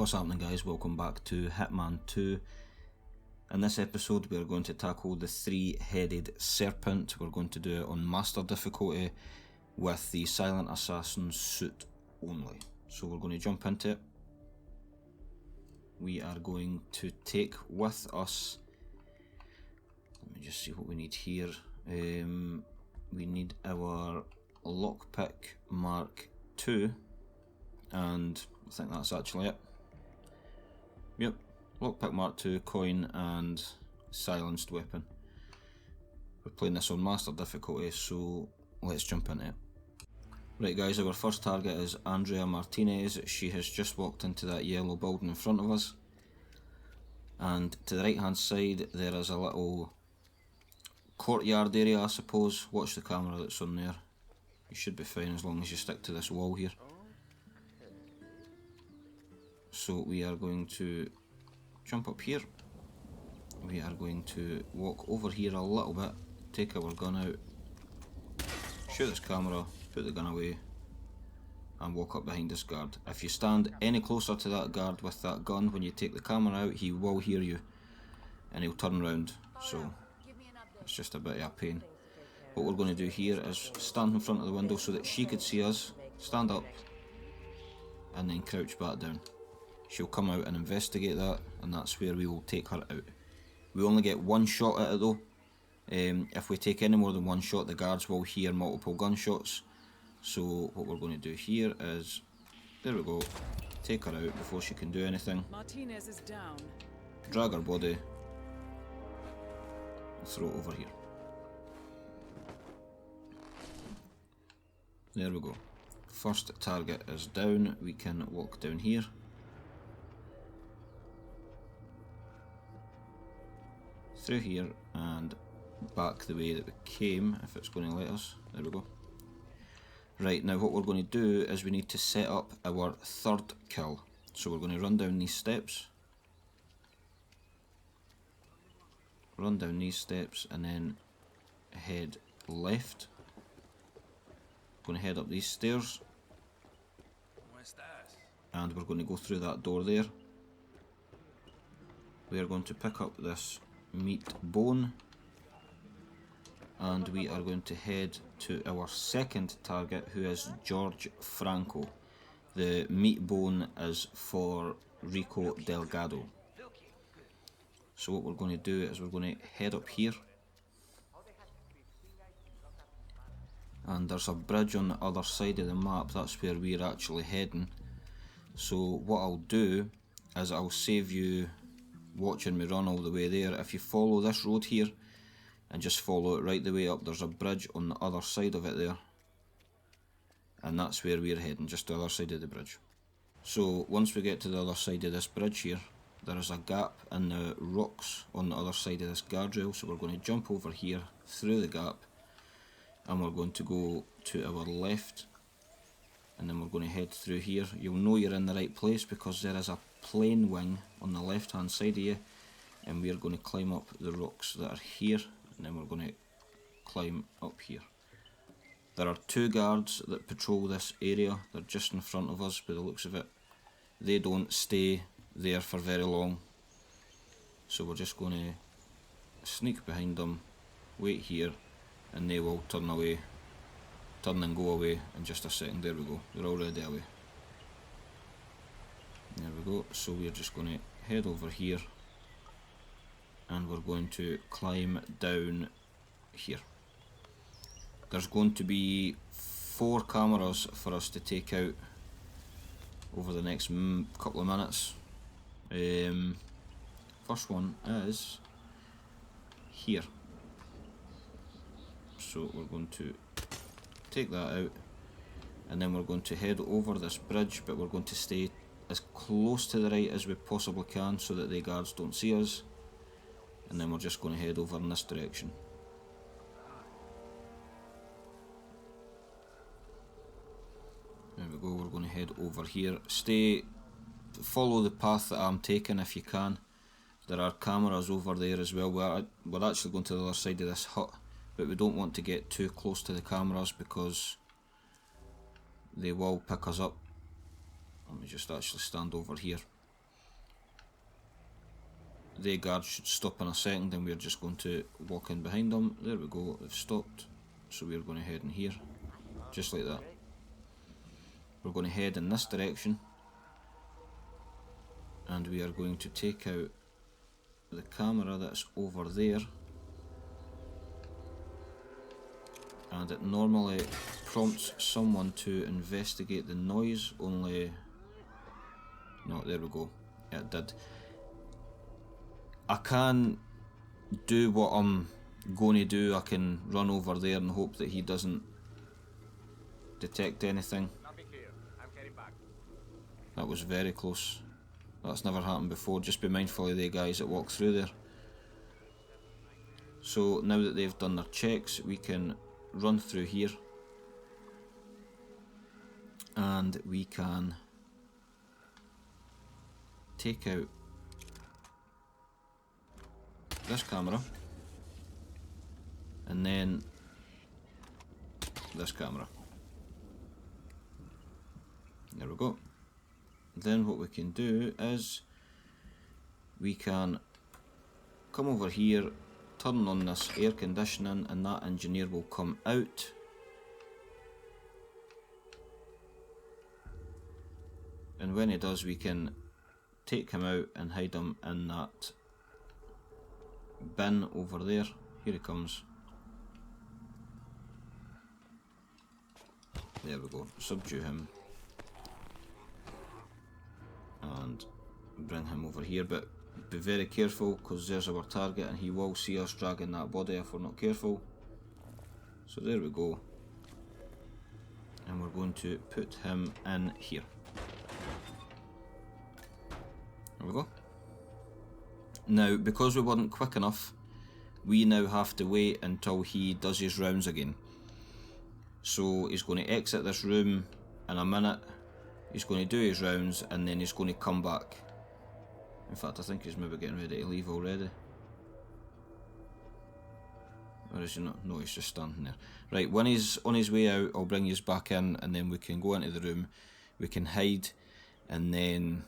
What's happening, guys? Welcome back to Hitman 2. In this episode we are going to tackle the three-headed serpent. We're going to do it on master difficulty with the silent assassin suit only. So we're going to jump into it. We are going to take with us, let me just see what we need here. We need our lockpick Mark II, and I think that's actually it. Yep, lockpick Mark II, coin and silenced weapon. We're playing this on master difficulty, so let's jump into it. Right guys, our first target is Andrea Martinez. She has just walked into that yellow building in front of us, and to the right hand side there is a little courtyard area, I suppose. Watch the camera that's on there. You should be fine as long as you stick to this wall here. So we are going to jump up here. We are going to walk over here a little bit, take our gun out, shoot this camera, put the gun away, and walk up behind this guard. If you stand any closer to that guard with that gun when you take the camera out, he will hear you and he'll turn around, so it's just a bit of a pain. What we're going to do here is stand in front of the window so that she could see us, stand up, and then crouch back down. She'll come out and investigate that, and that's where we will take her out. We only get one shot at it though. If we take any more than one shot, the guards will hear multiple gunshots. So what we're going to do here is, there we go, take her out before she can do anything. Martinez is down. Drag her body, and throw it over here. There we go. First target is down. We can walk down here. Through here and back the way that we came, if it's going to let us. There we go. Right, now what we're going to do is we need to set up our third kill. So we're going to run down these steps. Run down these steps and then head left. Going to head up these stairs. And we're going to go through that door there. We are going to pick up this meat bone, and we are going to head to our second target, who is George Franco. The meat bone is for Rico Delgado. So what we're going to do is we're going to head up here, and there's a bridge on the other side of the map. That's where we're actually heading. So what I'll do is I'll save you watching me run all the way there. If you follow this road here and just follow it right the way up, there's a bridge on the other side of it there, and that's where we're heading, just the other side of the bridge. So once we get to the other side of this bridge here, there is a gap in the rocks on the other side of this guardrail, so we're going to jump over here through the gap, and we're going to go to our left, and then we're going to head through here. You'll know you're in the right place because there is a plane wing on the left hand side of you, and we are going to climb up the rocks that are here, and then we're going to climb up here. There are two guards that patrol this area. They're just in front of us by the looks of it. They don't stay there for very long, so we're just going to sneak behind them, wait here, and they will turn and go away in just a second. There we go, they're already away. There we go. So we're just going to head over here, and we're going to climb down here. There's going to be 4 cameras for us to take out over the next couple of minutes. First one is here. So we're going to take that out, and then we're going to head over this bridge, but we're going to stay as close to the right as we possibly can so that the guards don't see us, and then we're just going to head over in this direction. There we go, we're going to head over here. Follow the path that I'm taking if you can. There are cameras over there as well. We're actually going to the other side of this hut, but we don't want to get too close to the cameras because they will pick us up. Let me just actually stand over here. the guards should stop in a second, and we're just going to walk in behind them. There we go, they've stopped. So we're going to head in here, just like that. We're going to head in this direction, and we are going to take out the camera that's over there, and it normally prompts someone to investigate the noise, only... no, there we go, it did. I can do what I'm going to do. I can run over there and hope that he doesn't detect anything. That was very close. That's never happened before. Just be mindful of the guys that walk through there. So now that they've done their checks, we can run through here, and we can take out this camera, and then this camera. There we go. Then what we can do is we can come over here, turn on this air conditioning, and that engineer will come out. And when he does, we can take him out and hide him in that bin over there. Here he comes. There we go. Subdue him and bring him over here, but be very careful, because there's our target and he will see us dragging that body if we're not careful. So there we go, and we're going to put him in here. There we go. Now, because we weren't quick enough, we now have to wait until he does his rounds again. So he's going to exit this room in a minute, he's going to do his rounds, and then he's going to come back. In fact, I think he's maybe getting ready to leave already. Or is he not? No, he's just standing there. Right, when he's on his way out, I'll bring you back in, and then we can go into the room, we can hide, and then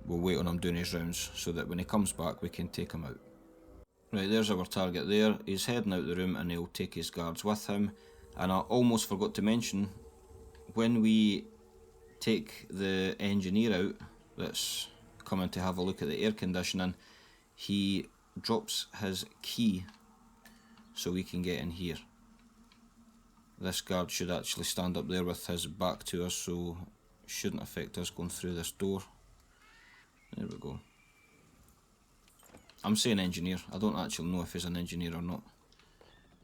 we'll wait on him doing his rounds, so that when he comes back we can take him out. Right, there's our target there. He's heading out the room and he'll take his guards with him. And I almost forgot to mention, when we take the engineer out that's coming to have a look at the air conditioning, he drops his key so we can get in here. This guard should actually stand up there with his back to us, so it shouldn't affect us going through this door. There we go. I'm saying engineer, I don't actually know if he's an engineer or not.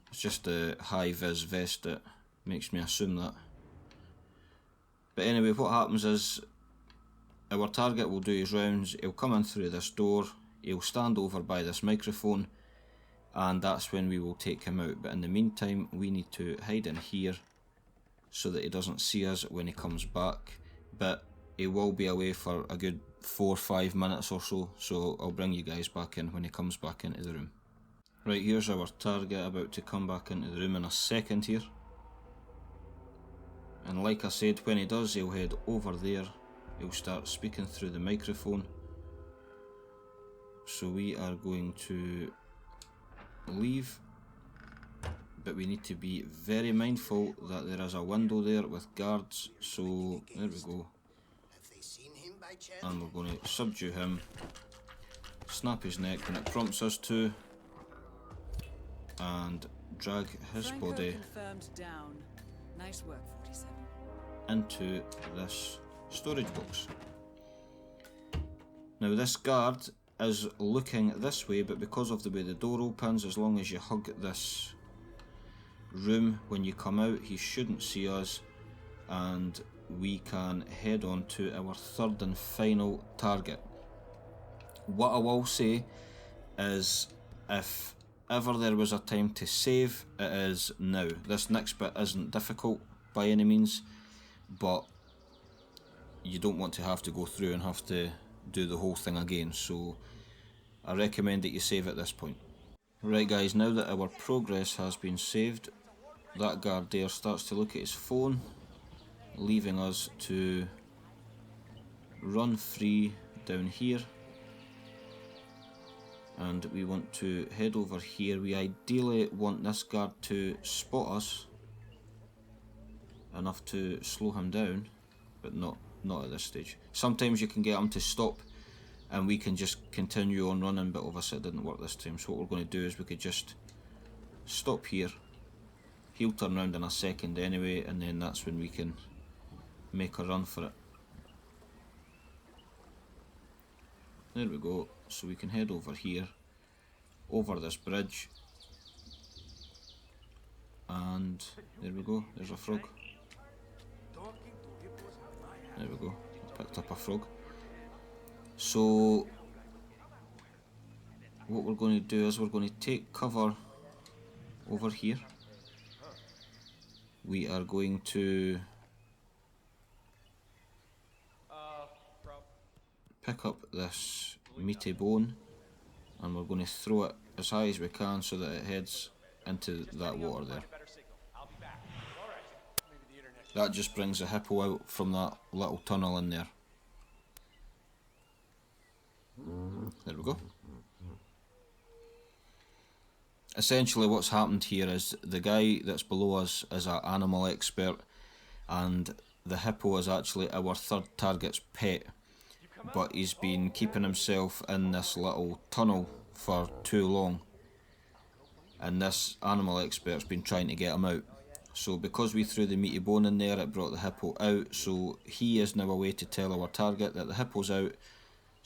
It's just the high-vis vest that makes me assume that. But anyway, what happens is our target will do his rounds, he'll come in through this door, he'll stand over by this microphone, and that's when we will take him out. But in the meantime, we need to hide in here so that he doesn't see us when he comes back. But he will be away for a good 4 or 5 minutes or so, so I'll bring you guys back in when he comes back into the room. Right, here's our target about to come back into the room in a second here. And like I said, when he does, he'll head over there, he'll start speaking through the microphone. So we are going to leave, but we need to be very mindful that there is a window there with guards, so there we go. And we're going to subdue him, snap his neck when it prompts us to, and drag his body Nice work, 47. into this storage box. Now this guard is looking this way, but because of the way the door opens, as long as you hug this room when you come out, he shouldn't see us, and we can head on to our third and final target. What I will say is, if ever there was a time to save, it is now. This next bit isn't difficult by any means, but you don't want to have to go through and have to do the whole thing again, so I recommend that you save at this point. Right guys, now that our progress has been saved, that guard there starts to look at his phone, leaving us to run free down here. and we want to head over here. We ideally want this guard to spot us enough to slow him down, but not at this stage. Sometimes you can get him to stop and we can just continue on running, but obviously it didn't work this time. So what we're going to do is we could just stop here. He'll turn around in a second anyway, and then that's when we can make a run for it. There we go. So we can head over here, over this bridge, and there we go, there's a frog. There we go, picked up a frog. So what we're going to do is we're going to take cover over here. We are going to pick up this meaty bone and we're going to throw it as high as we can so that it heads into that water there. That just brings the hippo out from that little tunnel in there. There we go. Essentially what's happened here is the guy that's below us is an animal expert, and the hippo is actually our third target's pet, but he's been keeping himself in this little tunnel for too long, and this animal expert's been trying to get him out. So because we threw the meaty bone in there, it brought the hippo out, so he is now a way to tell our target that the hippo's out.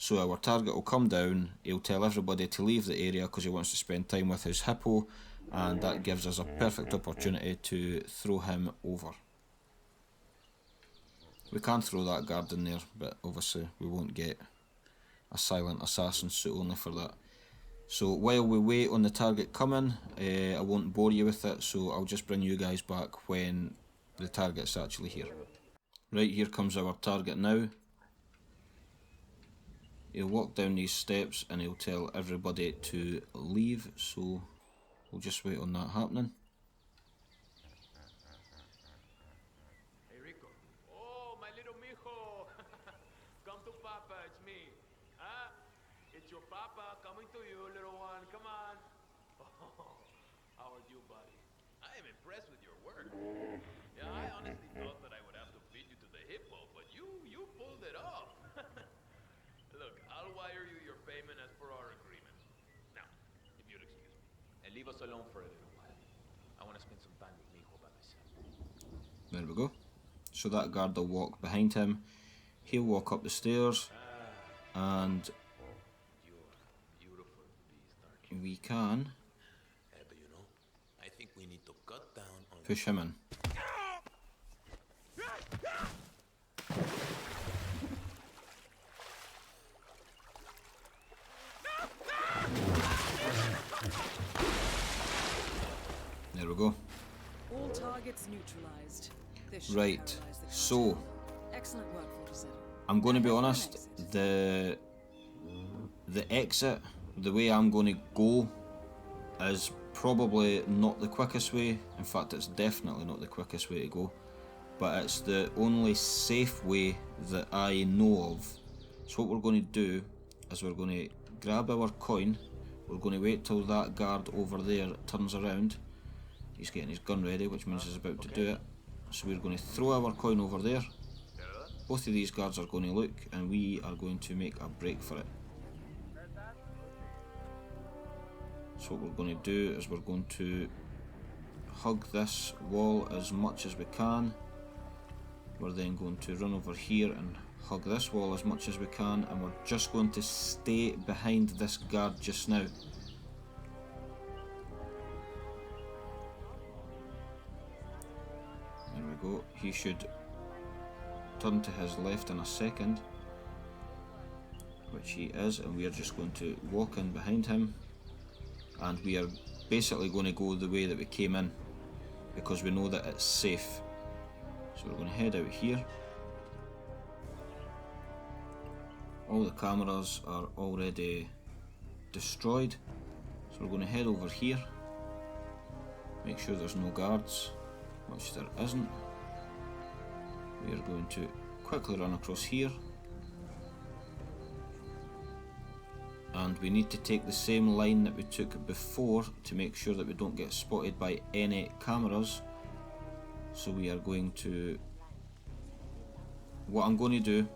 So our target will come down, he'll tell everybody to leave the area because he wants to spend time with his hippo, and that gives us a perfect opportunity to throw him over. We can throw that guard in there, but obviously we won't get a silent assassin suit only for that. So while we wait on the target coming, I won't bore you with it, so I'll just bring you guys back when the target's actually here. Right, here comes our target now. He'll walk down these steps and he'll tell everybody to leave, so we'll just wait on that happening. Hey Rico. Oh, my little mijo. Come to Papa, it's me. Huh? It's your Papa coming to you, little one. Come on. Oh, how are you, buddy? I am impressed with your work. Yeah, I honestly thought that I would have to feed you to the hippo, but you pulled it off. Look, I'll wire you your payment as per our agreement. Now, if you'll excuse me, and leave us alone for a little while. I want to spend some time with Mijo by myself. There we go. So that guard will walk behind him. He'll walk up the stairs, and You're a beautiful beast, aren't you? we can But you know, I think we need to cut down on push him in. There we go. All targets neutralized. This should Right, paralyze the so cartel. Excellent work, 47. I'm going to be Now, honest, exit. the exit, the way I'm going to go, is probably not the quickest way. In fact, it's definitely not the quickest way to go, but it's the only safe way that I know of. So what we're going to do is we're going to grab our coin, we're going to wait till that guard over there turns around. He's getting his gun ready, which means he's about to do it. So we're going to throw our coin over there. Both of these guards are going to look, and we are going to make a break for it. So what we're going to do is we're going to hug this wall as much as we can. We're then going to run over here and hug this wall as much as we can, and we're just going to stay behind this guard just now. There we go. He should turn to his left in a second, which he is, and we are just going to walk in behind him, and we are basically going to go the way that we came in because we know that it's safe. So we're going to head out here. All the cameras are already destroyed, so we're going to head over here, make sure there's no guards, which there isn't. We are going to quickly run across here, and we need to take the same line that we took before to make sure that we don't get spotted by any cameras. So we are going to, what I'm going to do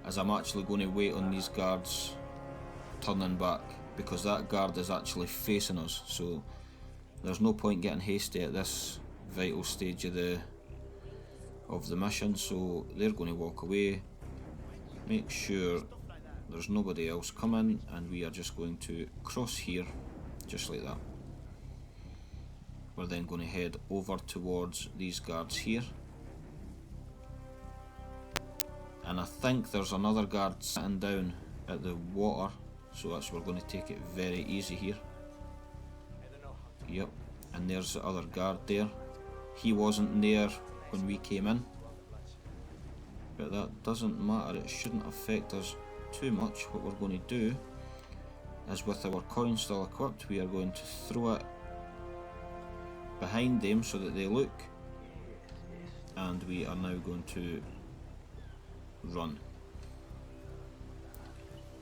is I'm actually going to wait on these guards turning back, because that guard is actually facing us, so there's no point getting hasty at this vital stage of the mission. So they're going to walk away, make sure there's nobody else coming, and we are just going to cross here just like that. We're then going to head over towards these guards here, and I think there's another guard sitting down at the water, so that's, we're going to take it very easy here. Yep, and there's the other guard there. He wasn't there when we came in, but that doesn't matter, it shouldn't affect us too much. What we're going to do is, with our coin still equipped, we are going to throw it behind them so that they look, and we are now going to run.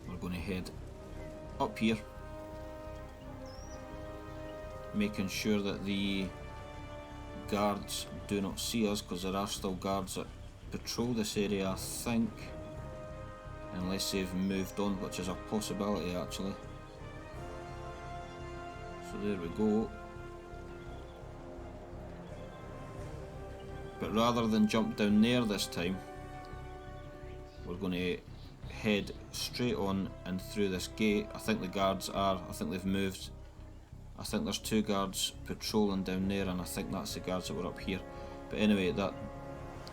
We're going to head up here, making sure that the guards do not see us, because there are still guards that patrol this area, I think, unless they've moved on, which is a possibility actually. So there we go. But rather than jump down there this time, we're going to head straight on and through this gate. I think the guards are, I think they've moved. I think there's two guards patrolling down there, and I think that's the guards that were up here. But anyway, that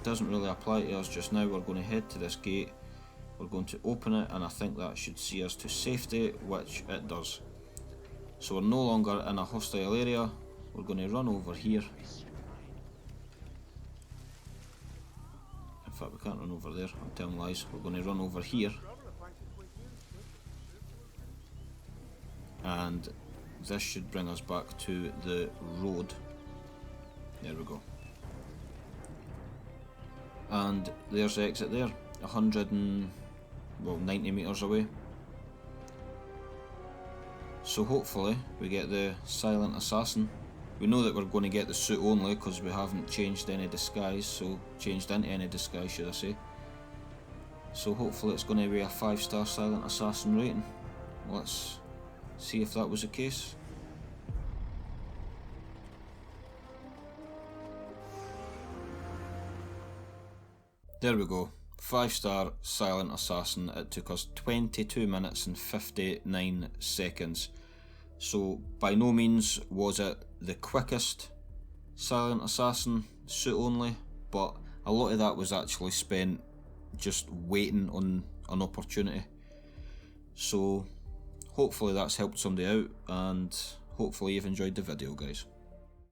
doesn't really apply to us just now. We're going to head to this gate, we're going to open it, and I think that should see us to safety, which it does. So we're no longer in a hostile area. We're going to run over here. In fact, we can't run over there, I'm telling lies. We're going to run over here, and this should bring us back to the road. There we go. And there's the exit there, 90 metres away. So hopefully we get the silent assassin. We know that we're going to get the suit only because we haven't changed any disguise, so changed into any disguise should I say. So hopefully it's going to be a 5-star silent assassin rating. Let's see if that was the case. There we go, 5-star silent assassin. It took us 22 minutes and 59 seconds. So by no means was it the quickest silent assassin suit only, but a lot of that was actually spent just waiting on an opportunity. So hopefully that's helped somebody out, and hopefully you've enjoyed the video, guys.